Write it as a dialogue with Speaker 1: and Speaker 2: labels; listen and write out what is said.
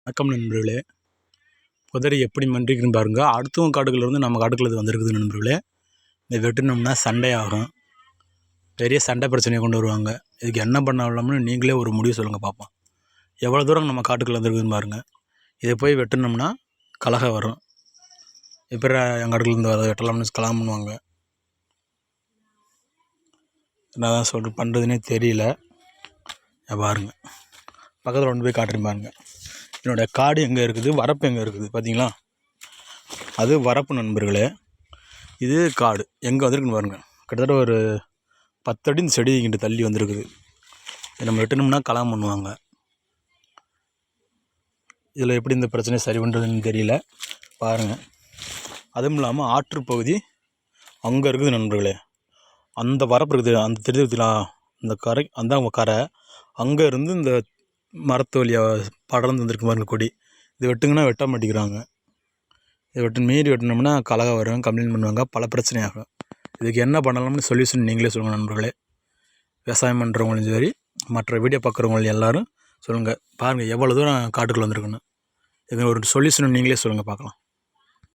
Speaker 1: வணக்கம் நண்பர்களே. புதர் எப்படி மண்டிக்குன்னு பாருங்கள். அடுத்தவங்க காட்டுக்குள்ளேருந்து நம்ம காட்டுக்குள்ள இது வந்திருக்குது நண்பர்களே. இதை வெட்டினோம்னா சண்டை ஆகும், பெரிய சண்டை பிரச்சனையை கொண்டு வருவாங்க. இதுக்கு என்ன பண்ணலாம்னு நீங்களே ஒரு முடிவு சொல்லுங்கள் பார்ப்போம். எவ்வளோ தூரம் நம்ம காட்டுக்குள்ளே வந்துருக்குதுன்னு பாருங்கள். இதை போய் வெட்டினோம்னா கலகம் வரும். இப்போ எங்கள் காட்டுக்குள்ளேருந்து வர வெட்டலாம்னு கலாம் பண்ணுவாங்க. என்ன தான் பண்ணுறதுனே தெரியல. பாருங்கள், பக்கத்தில் கொண்டு போய் காட்டுறேன் பாருங்கள். என்னோடய காடு எங்கே இருக்குது, வரப்பு எங்கே இருக்குது பார்த்தீங்களா? அது வரப்பு நண்பர்களே. இது காடு எங்கே வந்திருக்குன்னு பாருங்கள். கிட்டத்தட்ட ஒரு 10 அடி இந்த செடி இங்கிட்டு தள்ளி வந்திருக்குது. இதை நம்ம வெட்டணும்னா கலாம் பண்ணுவாங்க. இதில் எப்படி இந்த பிரச்சனையை சரி பண்ணுறதுன்னு தெரியல பாருங்கள். அதுவும் இல்லாமல் ஆற்றுப்பகுதி அங்கே இருக்குது நண்பர்களே. அந்த வரப்பு இருக்குது, அந்த தெரியுதுங்களா? அந்த கரை, அந்த கரை அங்கே இருந்து இந்த மரத்து வழியாக படர்ந்து வந்திருக்கு பாருங்க கொடி. இது வெட்டுங்கன்னா வெட்ட மாட்டேங்கிறாங்க. இதை மீறி வெட்டினோம்னா கலகம் வரும், கம்ப்ளைண்ட் பண்ணுவாங்க, பல பிரச்சனையாகும். இதுக்கு என்ன பண்ணலாம்னு சொல்யூஷன் நீங்களே சொல்லுங்கள் நண்பர்களே. விவசாயம் பண்ணுறவங்களும் சரி, மற்ற வீடியோ பார்க்குறவங்களும் எல்லோரும் சொல்லுங்கள். பாருங்கள் எவ்வளோ தூரம் காட்டுக்குள்ளே வந்திருக்குன்னு. இதுக்கு ஒரு சொல்யூஷன் நீங்களே சொல்லுங்கள் பார்க்கலாம்.